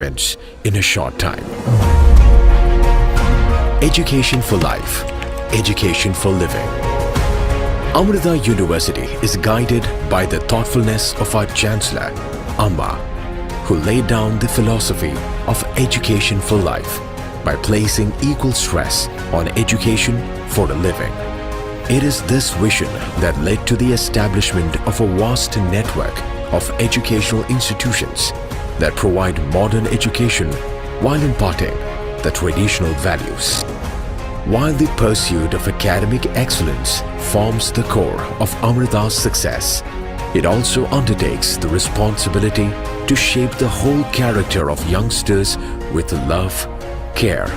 events in a short time. Education for life, education for living. Amrita University is guided by the thoughtfulness of our Chancellor, Amma, who laid down the philosophy of education for life by placing equal stress on education for a living. It is this vision that led to the establishment of a vast network of educational institutions that provide modern education while imparting the traditional values. While the pursuit of academic excellence forms the core of Amrita's success, it also undertakes the responsibility to shape the whole character of youngsters with love, care,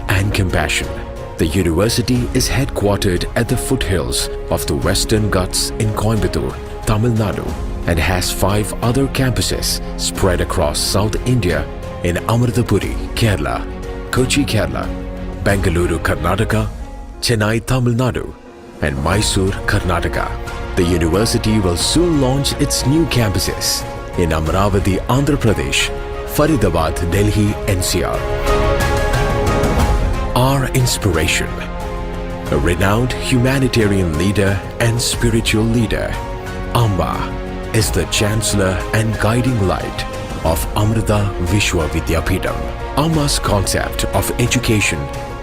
and compassion. The university is headquartered at the foothills of the Western Ghats in Coimbatore, Tamil Nadu, and has 5 other campuses spread across South India in Amrithapuri, Kerala, Kochi, Kerala, Bengaluru, Karnataka, Chennai, Tamil Nadu, and Mysore, Karnataka. The university will soon launch its new campuses in Amravati, Andhra Pradesh, Faridabad, Delhi, NCR. Our inspiration, a renowned humanitarian leader and spiritual leader, Amma is the Chancellor and guiding light of Amrita Vishwa Vidyapeetham. Amma's concept of education,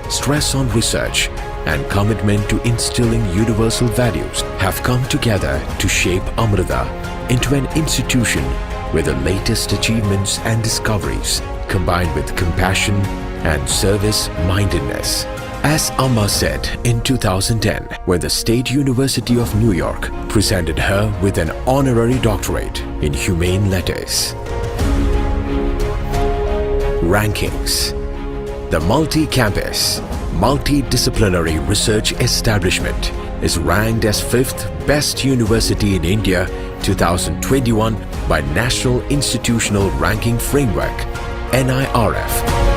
stress on research, and commitment to instilling universal values have come together to shape Amrita into an institution where the latest achievements and discoveries combined with compassion and service-mindedness. As Amma said in 2010, when the State University of New York presented her with an honorary doctorate in humane letters. Rankings. The multi-campus, multidisciplinary research establishment is ranked as 5th best university in India 2021 by National Institutional Ranking Framework, NIRF.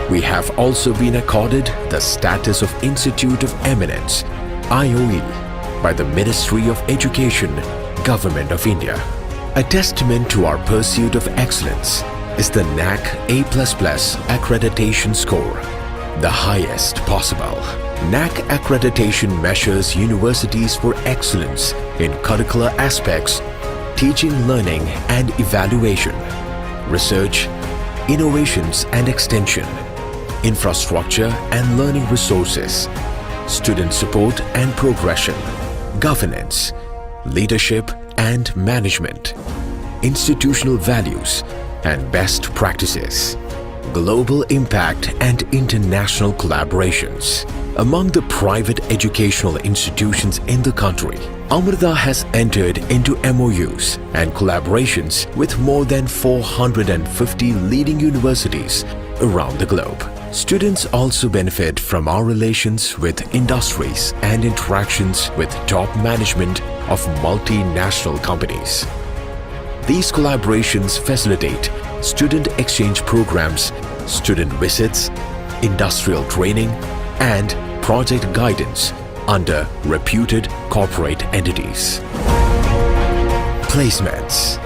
We have also been accorded the status of Institute of Eminence, IOE, by the Ministry of Education, Government of India. A testament to our pursuit of excellence is the NAC A++ accreditation score, the highest possible. NAC accreditation measures universities for excellence in curricular aspects, teaching, learning and evaluation, research, innovations and extension, infrastructure and learning resources, student support and progression, governance, leadership and management, institutional values and best practices, global impact and international collaborations. Among the private educational institutions in the country, Amrita has entered into MOUs and collaborations with more than 450 leading universities around the globe. Students also benefit from our relations with industries and interactions with top management of multinational companies. These collaborations facilitate student exchange programs, student visits, industrial training, and project guidance under reputed corporate entities. Placements.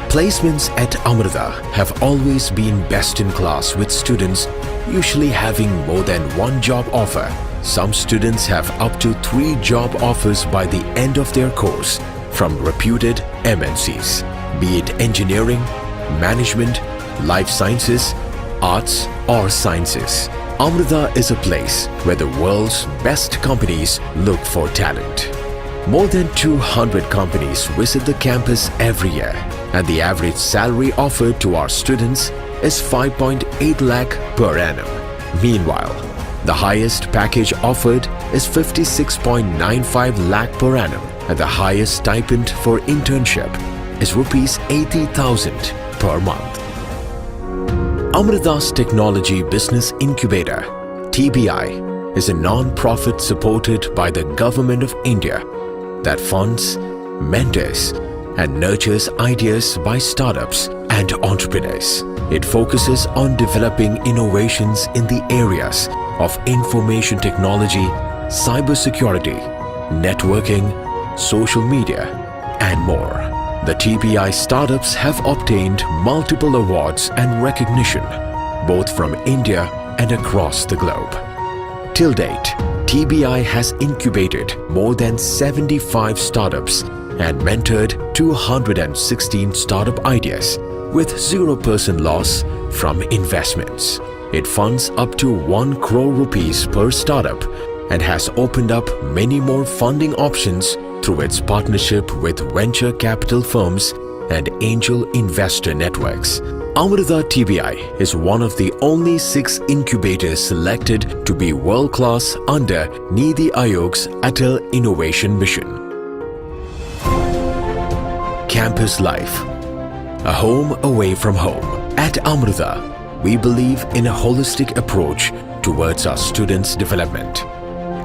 Placements at Amrita have always been best in class, with students usually having more than 1 job offer. Some students have up to 3 job offers by the end of their course from reputed MNCs, be it engineering, management, life sciences, arts or sciences. Amrita is a place where the world's best companies look for talent. More than 200 companies visit the campus every year, and the average salary offered to our students is 5.8 lakh per annum. Meanwhile, the highest package offered is 56.95 lakh per annum, and the highest stipend for internship is rupees 80,000 per month. Amrita's Technology Business Incubator, TBI, is a non-profit supported by the Government of India that funds, mentors, and nurtures ideas by startups and entrepreneurs. It focuses on developing innovations in the areas of information technology, cybersecurity, networking, social media, and more. The TBI startups have obtained multiple awards and recognition, both from India and across the globe. Till date, TBI has incubated more than 75 startups and mentored 216 startup ideas with 0% loss from investments. It funds up to 1 crore rupees per startup and has opened up many more funding options through its partnership with venture capital firms and angel investor networks. Amrita TBI is one of the only 6 incubators selected to be world-class under Niti Aayog's Atal Innovation Mission. Campus life. A home away from home. At Amrita, we believe in a holistic approach towards our students' development.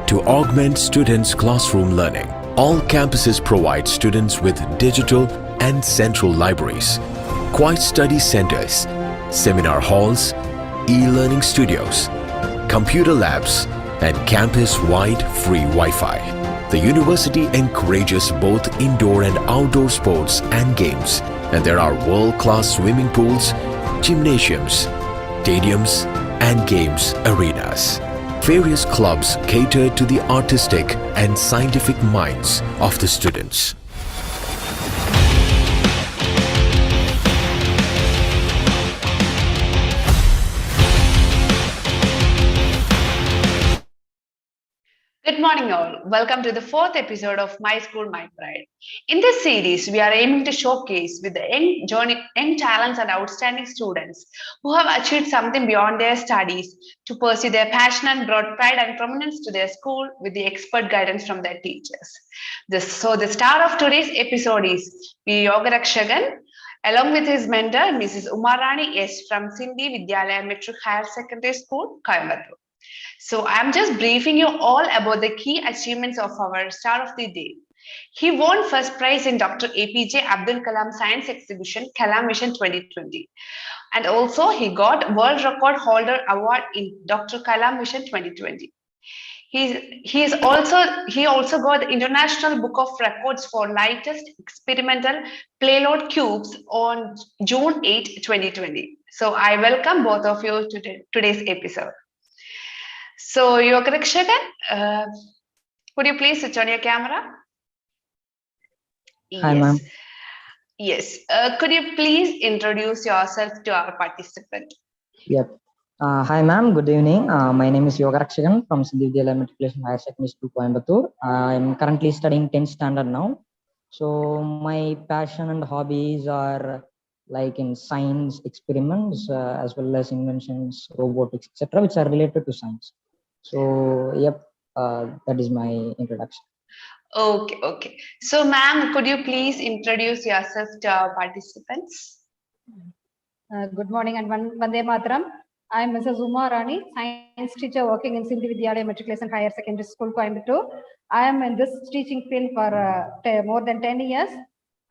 To augment students' classroom learning, all campuses provide students with digital and central libraries, quiet study centers, seminar halls, e-learning studios, computer labs, and campus-wide free Wi-Fi. The university encourages both indoor and outdoor sports and games, and there are world-class swimming pools, gymnasiums, stadiums, and games arenas. Various clubs cater to the artistic and scientific minds of the students. Good morning all. Welcome to the 4th episode of My School, My Pride. In this series, we are aiming to showcase with the young talents and outstanding students who have achieved something beyond their studies to pursue their passion and brought pride and prominence to their school with the expert guidance from their teachers. The star of today's episode is P. Yogarakshagan, along with his mentor, Mrs. Umarani S. from Sindhi Vidyalaya Metric Higher Secondary School, Coimbatore. So I'm just briefing you all about the key achievements of our star of the day. He won first prize in Dr. APJ Abdul Kalam Science Exhibition, Kalam Mission 2020. And also he got World Record Holder Award in Dr. Kalam Mission 2020. He also got the International Book of Records for lightest experimental payload cubes on June 8, 2020. So I welcome both of you to today's episode. So, Yogarakshagan, could you please switch on your camera? Hi, ma'am. Yes. Could you please introduce yourself to our participant? Yep. Hi, ma'am. Good evening. My name is Yogarakshagan from Sindhi Vidyalaya Matriculation Higher Secondary School, Coimbatore. I'm currently studying 10th standard now. So, my passion and hobbies are like in science experiments as well as inventions, robotics, etc., which are related to science. So, yep, that is my introduction. Okay. So, ma'am, could you please introduce yourself to our participants? Good morning and Vande Mataram. I am Mrs. Uma Rani, science teacher working in Sindhi Vidyalaya Matriculation Higher Secondary School, Coimbatore. I am in this teaching field for more than 10 years.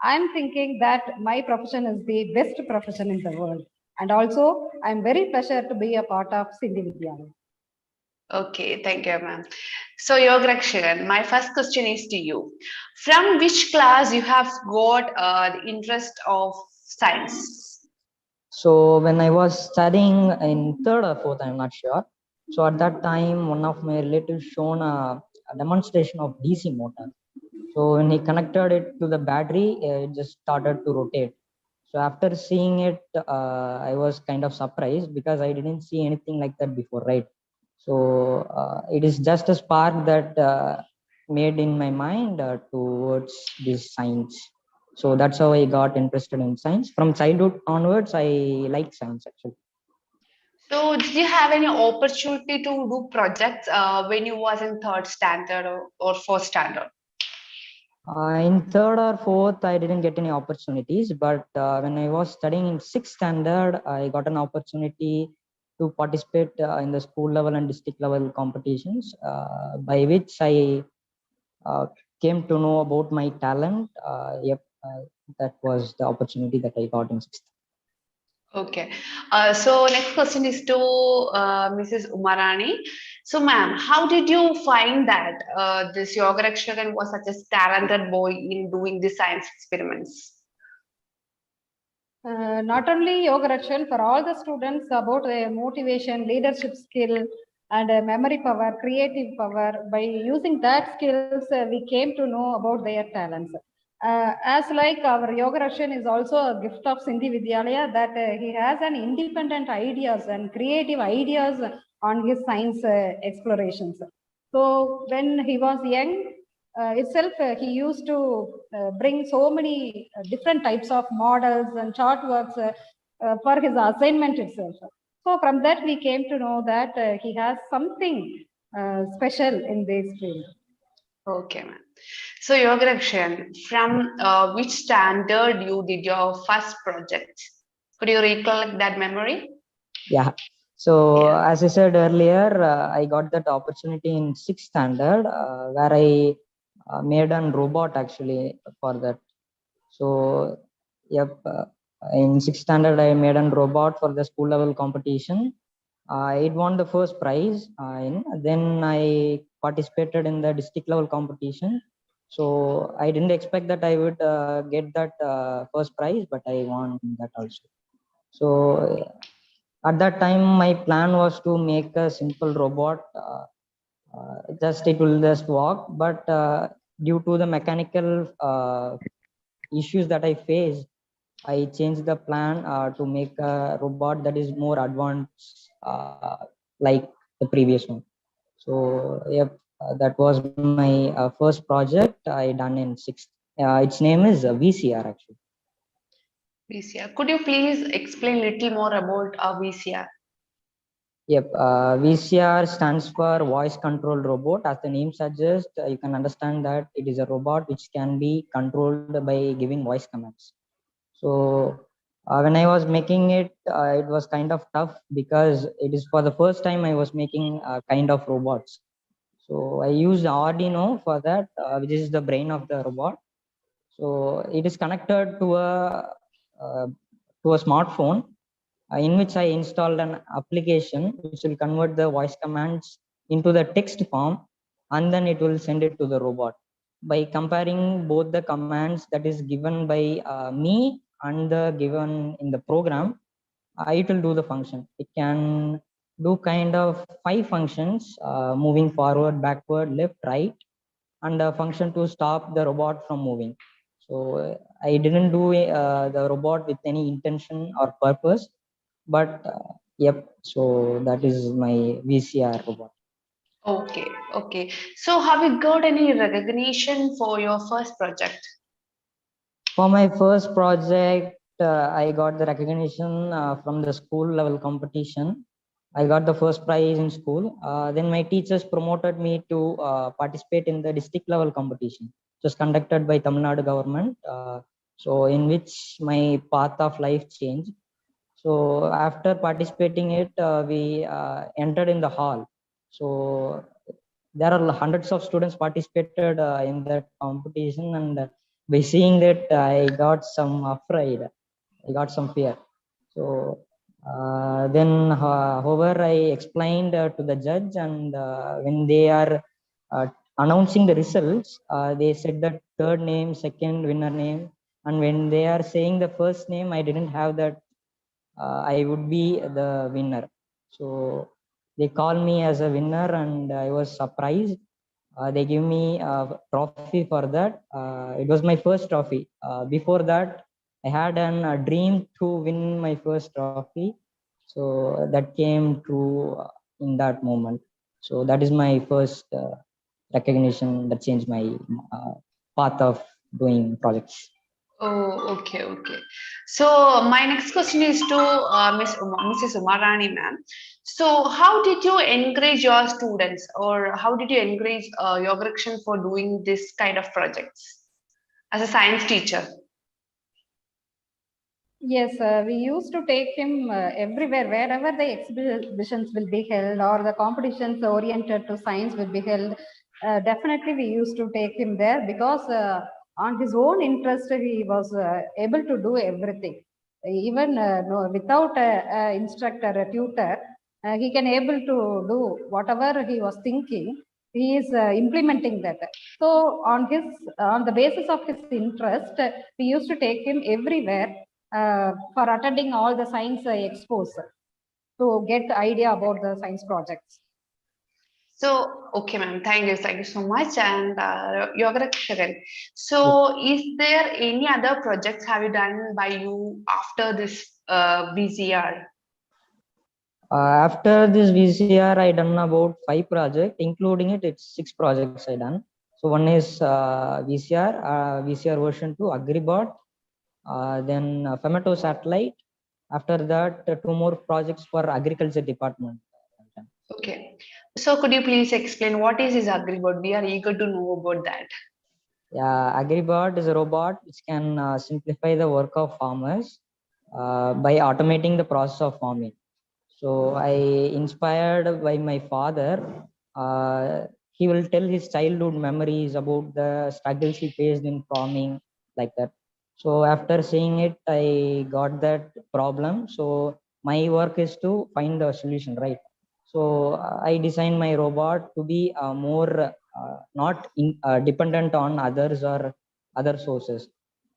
I am thinking that my profession is the best profession in the world. And also, I am very pleased to be a part of Sindhi Vidyalaya. Okay, thank you, ma'am. So, Yogarakshagan, my first question is to you. From which class you have got the interest of science? So, when I was studying in 3rd or 4th, I'm not sure. So, at that time, one of my relatives shown a demonstration of DC motor. So, when he connected it to the battery, it just started to rotate. So, after seeing it, I was kind of surprised because I didn't see anything like that before, right? So it is just a spark that made in my mind towards this science. So that's how I got interested in science. From childhood onwards, I like science actually. So did you have any opportunity to do projects when you was in 3rd standard or 4th standard? In 3rd or 4th, I didn't get any opportunities. But when I was studying in 6th standard, I got an opportunity to participate in the school level and district level competitions, by which I came to know about my talent. That was the opportunity that I got in 6th. Okay. So next question is to Mrs. Umarani. So ma'am, how did you find that this Yogarakshagan was such a talented boy in doing the science experiments? Not only Yoga Rakshan, for all the students about motivation, leadership skill, and memory power, creative power. By using that skills, we came to know about their talents. As like our Yoga Rakshan is also a gift of Sindhi Vidyalaya, that he has an independent ideas and creative ideas on his science explorations. So when he was young, itself, he used to bring so many different types of models and chart works for his assignment itself. So from that, we came to know that he has something special in this field. Okay, ma'am. So, Yogarakshan, from which standard you did your first project? Could you recollect that memory? Yeah. So Yeah. as I said earlier, I got that opportunity in sixth standard where I made a robot actually for that. So yep, in sixth standard I made a robot for the school level competition. It won the first prize. Then I participated in the district level competition. So I didn't expect that I would get that first prize, but I won that also. So at that time, my plan was to make a simple robot. Just it will just walk, but due to the mechanical issues that I faced, I changed the plan to make a robot that is more advanced, like the previous one. So yep, that was my first project I done in sixth. Its name is VCR actually. VCR. Could you please explain little more about VCR? Yep, VCR stands for Voice Controlled Robot. As the name suggests, you can understand that it is a robot which can be controlled by giving voice commands. So when I was making it, it was kind of tough because it is for the first time I was making kind of robots. So I used Arduino for that, which is the brain of the robot. So it is connected uh, to a smartphone in which I installed an application which will convert the voice commands into the text form, and then it will send it to the robot. By comparing both the commands that is given by me and the given in the program, it will do the function. It can do kind of 5 functions, moving forward, backward, left, right, and a function to stop the robot from moving. So I didn't do the robot with any intention or purpose, but yep, so that is my VCR robot. Okay, okay. So, have you got any recognition for your first project? For my first project, I got the recognition from the school level competition. I got the first prize in school. Then my teachers promoted me to participate in the district level competition, which was conducted by Tamil Nadu government. So in which my path of life changed. So after participating it, we entered in the hall. So there are hundreds of students participated in that competition, and by seeing that, I got some afraid. I got some fear. So then, however, I explained to the judge, and when they are announcing the results, they said the third name, second winner name, and when they are saying the first name, I didn't have that. I would be the winner. So they called me as a winner, and I was surprised. They gave me a trophy for that. It was my first trophy. Before that, I had a dream to win my first trophy. So that came true in that moment. So that is my first recognition that changed my path of doing projects. Oh, okay, okay. So my next question is to Mrs. Umarani, ma'am. So how did you encourage your students, or how did you encourage your direction for doing this kind of projects as a science teacher? Yes, we used to take him everywhere, wherever the exhibitions will be held or the competitions oriented to science will be held. Definitely, we used to take him there because on his own interest, he was able to do everything. Even no, without a instructor, a tutor, he can able to do whatever he was thinking. He is implementing that. So on the basis of his interest, we used to take him everywhere. for attending all the science expos to get idea about the science projects. So, okay, ma'am, thank you so much. And Yoga Shagan. So, is there any other projects have you done by you after this VCR? After this VCR, I done about 5 projects, including it's 6 projects I done. So one is VCR version 2, Agribot, then Femeto satellite. After that, 2 more projects for agriculture department. Okay. So could you please explain what is this Agribot? We are eager to know about that. Yeah, Agribot is a robot which can simplify the work of farmers by automating the process of farming. So I inspired by my father. He will tell his childhood memories about the struggles he faced in farming, like that. So after seeing it, I got that problem. So my work is to find the solution, right? So I designed my robot to be more not dependent on others or other sources.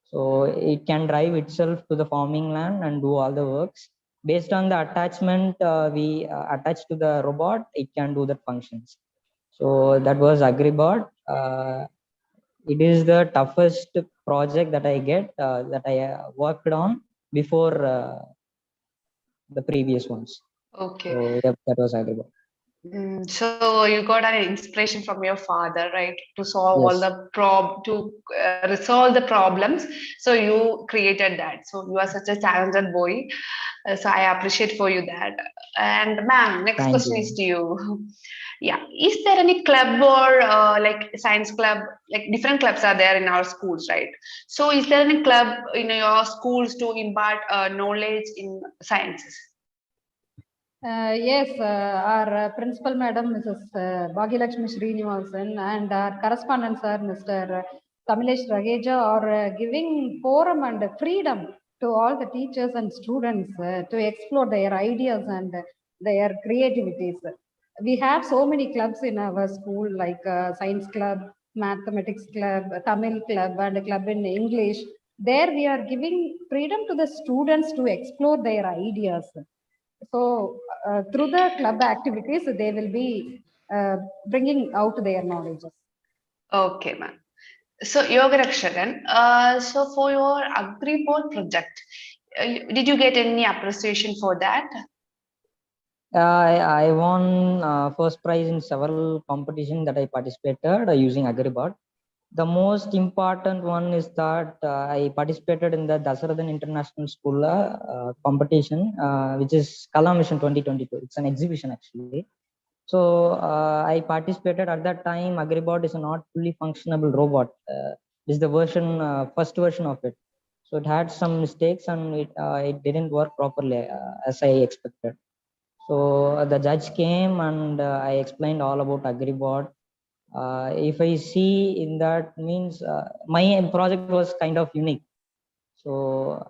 So it can drive itself to the farming land and do all the works. Based on the attachment we attach to the robot, it can do the functions. So that was Agribot. It is the toughest project that I get that I worked on before the previous ones. Okay. So yep, that was Agribot. So you got an inspiration from your father, right, to solve all Yes. the resolve the problems. So you created that. So you are such a talented boy. So I appreciate for you that. And ma'am, next Thank question you. is to you. Yeah, is there any club or like science club? Like different clubs are there in our schools, right? So is there any club in your schools to impart knowledge in sciences? Yes, our principal madam, Mrs. Bhagilakshmi Srinivasan, and our correspondent sir, Mr. Kamilesh Rageja, are giving forum and freedom to all the teachers and students to explore their ideas and their creativities. We have so many clubs in our school, like science club, mathematics club, Tamil club, and a club in English. There we are giving freedom to the students to explore their ideas. So through the club activities, they will be bringing out their knowledge. Okay, ma'am. So Yoga Rakshagan, so for your Agribot project, did you get any appreciation for that? I won first prize in several competitions that I participated using Agribot. The most important one is that I participated in the Dasarathan International School competition, which is Kala Mission 2022. It's an exhibition actually. So I participated at that time. Agribot is a not fully functionable robot. This is the first version of it. So it had some mistakes and it didn't work properly as I expected. So the judge came and I explained all about Agribot. If I see in that means my project was kind of unique. So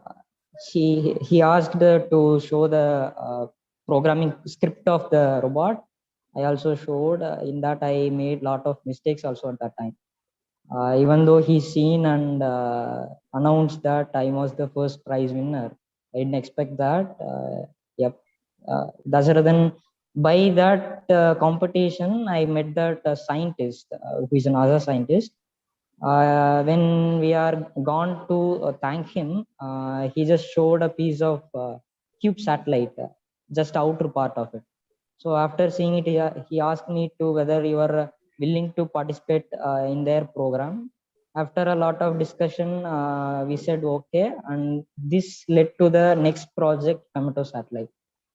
he asked to show the programming script of the robot. I also showed in that I made lot of mistakes also at that time. Even though he seen and announced that I was the first prize winner, I didn't expect that. Yep. That's rather than by that competition, I met that scientist who is another scientist. When we are gone to thank him, he just showed a piece of cube satellite, just outer part of it. So after seeing it, he asked me to whether you are willing to participate in their program. After a lot of discussion, we said okay, and this led to the next project, Femeto satellite.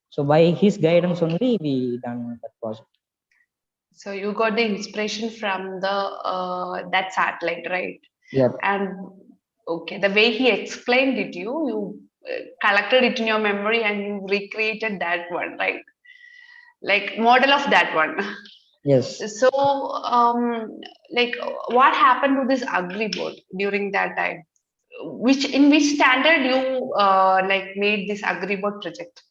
So by his guidance only, we done that project. So you got the inspiration from the that satellite, right? Yep. And okay, the way he explained it, you collected it in your memory and you recreated that one, right? Like model of that one. Yes. So, like, what happened to this Agribot during that time? In which standard you like made this Agribot project?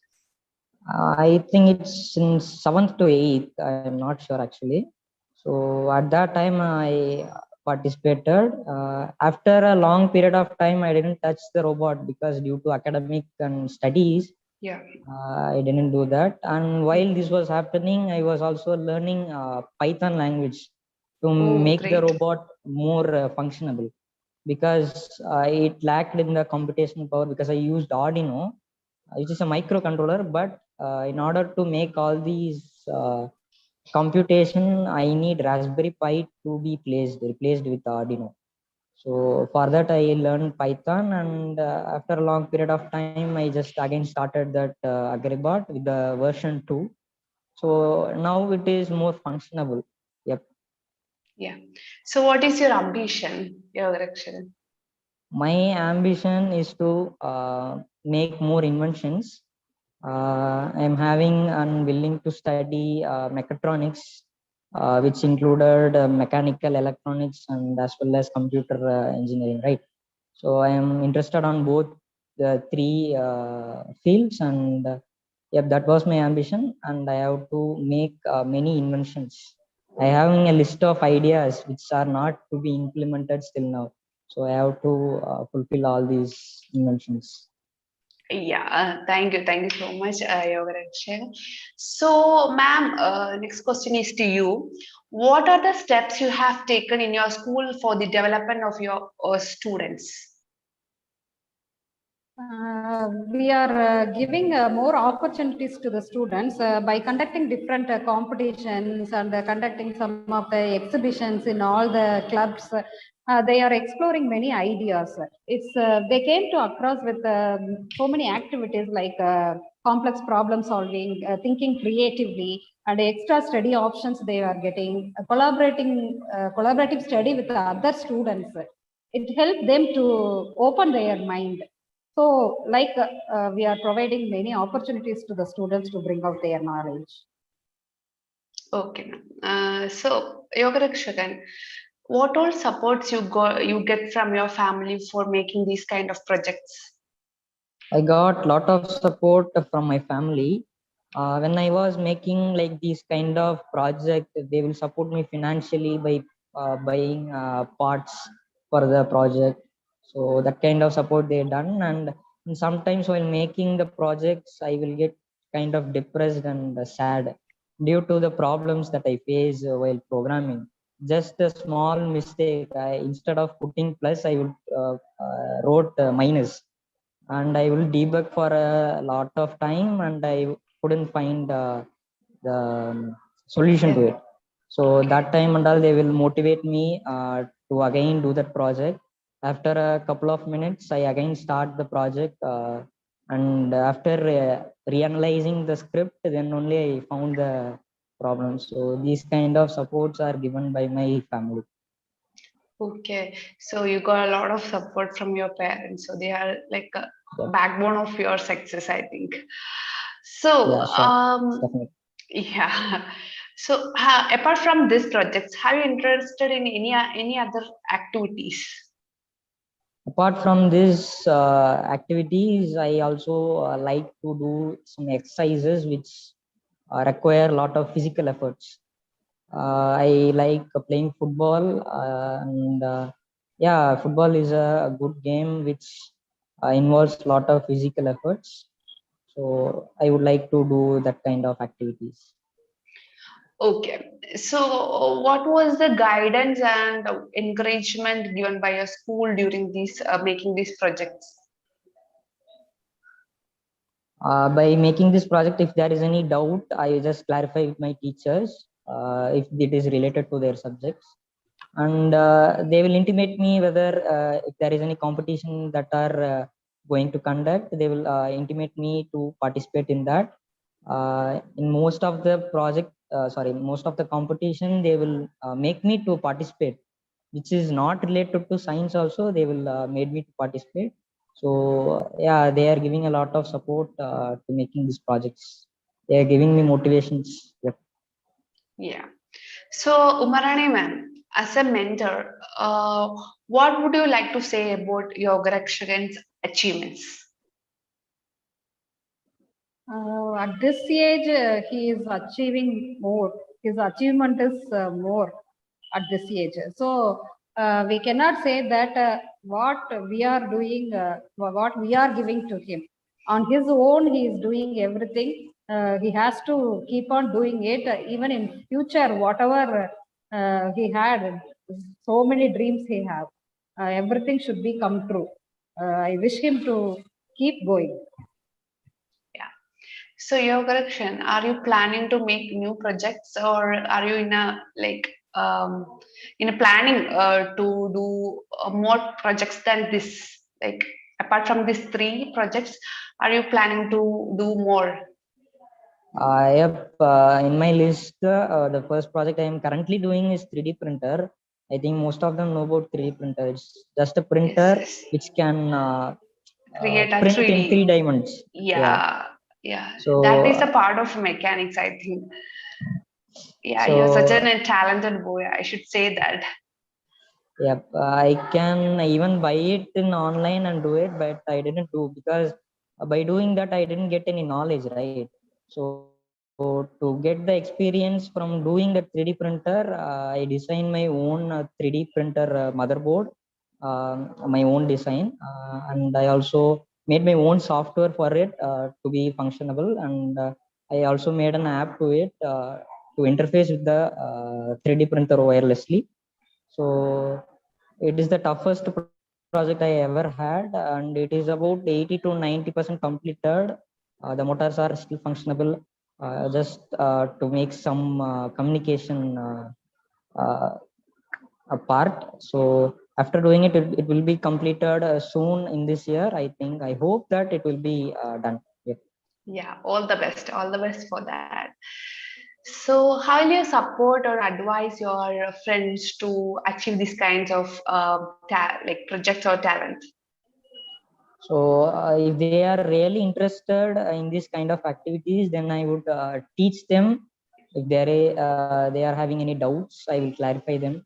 I think it's in 7th to 8th. I'm not sure actually. So at that time, participated. After a long period of time, I didn't touch the robot because due to academic and studies, Yeah. I didn't do that. And while this was happening, I was also learning Python language to make the Great. robot more functionable, because it lacked in the computational power, because I used Arduino, which is a microcontroller. But in order to make all these computation, I need Raspberry Pi to be replaced with Arduino. So for that, I learned Python, and after a long period of time, I just again started that Agribot with the version 2. So now it is more functionable. Yep. Yeah. So what is your ambition, Yogaksharan? My ambition is to make more inventions. I'm having and willing to study mechatronics, which included mechanical, electronics, and as well as computer engineering, right? So I am interested on both the three fields, and yep, that was my ambition. And I have to make many inventions. I having a list of ideas which are not to be implemented still now. So I have to fulfill all these inventions. Yeah, thank you so much, Yogaksharan. So, ma'am, next question is to you. What are the steps you have taken in your school for the development of your students? We are giving more opportunities to the students by conducting different competitions and conducting some of the exhibitions in all the clubs. They are exploring many ideas. They came to across with so many activities like complex problem solving, thinking creatively, and extra study options they are getting, collaborative study with the other students. It helped them to open their mind. So, like we are providing many opportunities to the students to bring out their knowledge. Okay, ma'am. So, Yogaksharan, what all supports you get from your family for making these kind of projects? I got lot of support from my family. When I was making like these kind of project, they will support me financially by buying parts for the project. So that kind of support they done. And sometimes while making the projects, I will get kind of depressed and sad due to the problems that I face while programming. Just a small mistake, instead of putting plus, I would wrote minus, and I will debug for a lot of time, and I couldn't find the solution to it. So that time and all, they will motivate me to again do that project. After a couple of minutes, I again start the project, and after reanalyzing the script, then only I found the problem. So these kind of supports are given by my family. Okay, so you got a lot of support from your parents, so they are like a Yeah, backbone of your success, I think. yeah, So, sure, definitely. yeah. So, apart from these projects, are you interested in any other activities? Apart from these activities, I also like to do some exercises which require a lot of physical efforts. I like playing football, and yeah, football is a good game which involves a lot of physical efforts. So I would like to do that kind of activities. Okay, so what was the guidance and encouragement given by your school during these making these projects? By making this project, if there is any doubt, I just clarify with my teachers if it is related to their subjects, and they will intimate me whether if there is any competition that are going to conduct. They will intimate me to participate in that. In most of the most of the competition, they will make me to participate, which is not related to science. Also, they will made me to participate. So yeah, they are giving a lot of support to making these projects. They are giving me motivations. Yep. Yeah. So, Umarani ma'am, as a mentor, what would you like to say about your Yogaksharan's achievements? At this age, he is achieving more. His achievement is more at this age. So we cannot say that what we are doing, what we are giving to him. On his own, he is doing everything. He has to keep on doing it, even in future, whatever he had, so many dreams he have. Everything should be come true. I wish him to keep going. Yeah. So your correction, are you planning to make new projects, or are you in a in a planning to do more projects than this? Like apart from these three projects, are you planning to do more? Yep, in my list, the first project I am currently doing is 3D printer. I think most of them know about 3D printer. It's just a Yes, printer yes. which can Create a print in 3 3D. dimensions. Yeah. Yeah, yeah. That So, is a part of mechanics, I think. Yeah, you're such so a talented boy. I should say that. yep, I can even buy it in online and do it, but I didn't do because by doing that I didn't get any knowledge, right? So to get the experience from doing the 3D printer, I designed my own 3D printer motherboard, my own design, and I also made my own software for it to be functionable, and I also made an app to it to interface with the 3D printer wirelessly. So it is the toughest project I ever had, and it is about 80 to 90% completed. The motors are still functionable, just to make some communication uh, apart. So after doing it, it will be completed soon in this year. I think. I hope that it will be done. Yeah. Yeah, all the best. All the best for that. So, how will you support or advise your friends to achieve these kinds of like projects or talent? So if they are really interested in this kind of activities, then I would teach them. If they are having any doubts, I will clarify them,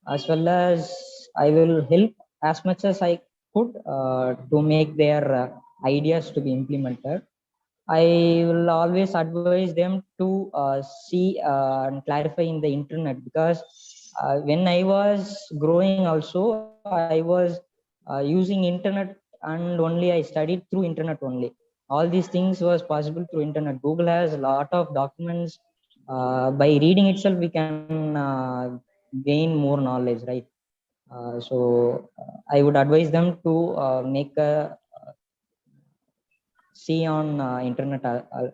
as well as I will help as much as I could to make their ideas to be implemented. I will always advise them to see and clarify in the internet, because when I was growing, also I was using internet, and only I studied through internet only. All these things was possible through internet. Google has a lot of documents. By reading itself, we can gain more knowledge, right? So I would advise them to make a see on internet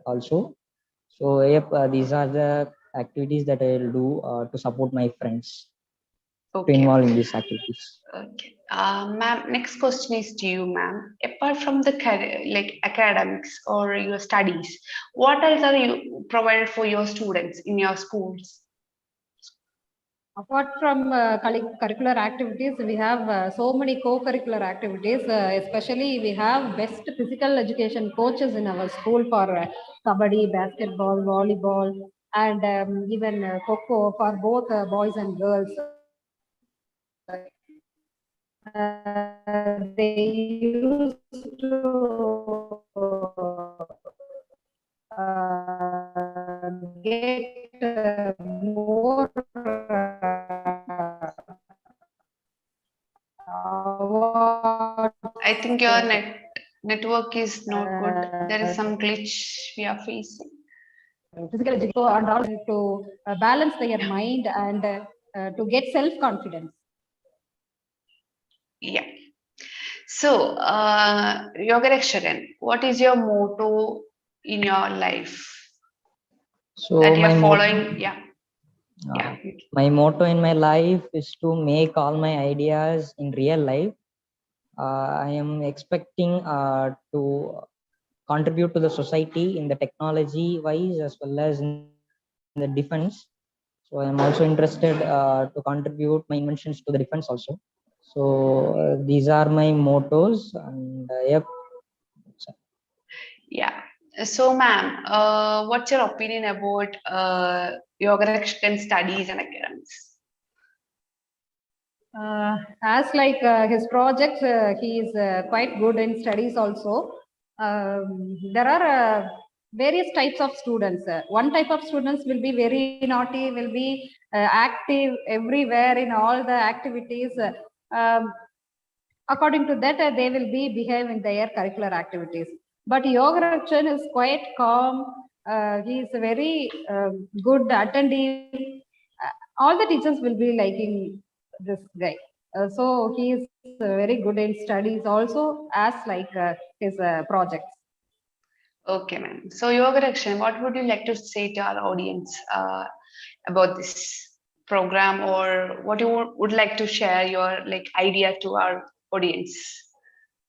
also. So yep, these are the activities that I'll do to support my friends to Okay. involve in these activities. Okay. Ma'am, next question is to you, ma'am. Apart from the like academics or your studies, what else are you provided for your students in your schools? Apart from curricular activities, we have so many co-curricular activities. Especially, we have best physical education coaches in our school for kabaddi, basketball, volleyball, and even kho for both boys and girls. They used to get more awards. I think your network is not good. There is some glitch we are facing. Physical education and also to balance their mind and to get self-confidence. Yeah. So, Yogareksharan, what is your motto in your life that So you're following? Yeah. uh, Yeah. my motto in my life is to make all my ideas in real life. I am expecting to contribute to the society in the technology wise, as well as in the defense. So I am also interested to contribute my inventions to the defense also. So these are my mottos, and yep. Yeah. So, ma'am, what's your opinion about Yogareksharan studies and academics? As like his projects, he is quite good in studies also. There are various types of students. One type of students will be very naughty, will be active everywhere in all the activities. According to that, they will be behave in their curricular activities. But Yogarakshan is quite calm. He is very good attentive. All the teachers will be liking this guy. So he is very good in studies also as like his projects. Okay, ma'am. So, Yogarakshan, what would you like to say to our audience about this program, or what you would like to share your like idea to our audience?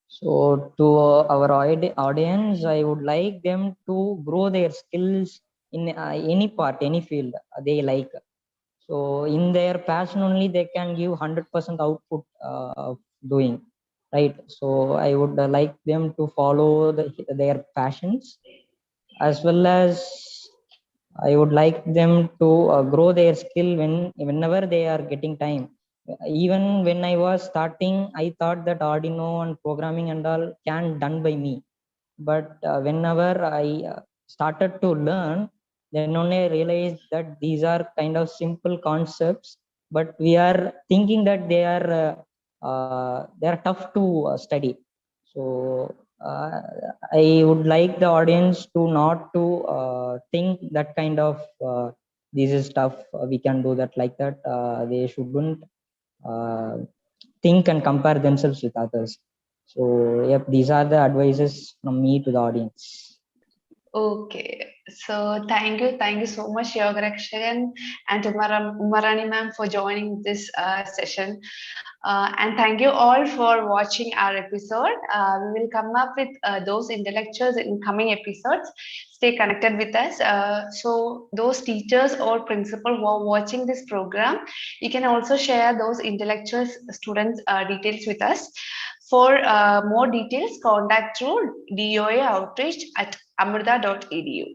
So to our audience, I would like them to grow their skills in any part, any field they like. So in their passion only, they can give 100% output of doing, right? So I would like them to follow their passions, as well as I would like them to grow their skill whenever they are getting time. Even when I was starting, I thought that Arduino and programming and all can done by me. But whenever I started to learn, then only I realized that these are kind of simple concepts, but we are thinking that they are tough to study. So uh, I would like the audience to not to think that kind of this is stuff we can do that like that. They shouldn't uh, think and compare themselves with others. So yep, these are the advices from me to the audience. Okay, so thank you so much, Yogarakshan and to Umarani ma'am for joining this session. And thank you all for watching our episode. We will come up with those intellectuals in coming episodes. Stay connected with us. So those teachers or principal who are watching this program, you can also share those intellectuals students details with us. For more details, contact through DOA outreach at amrita.edu.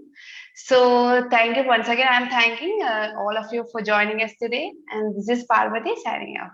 So thank you once again. I'm thanking all of you for joining us today. And this is Parvati signing off.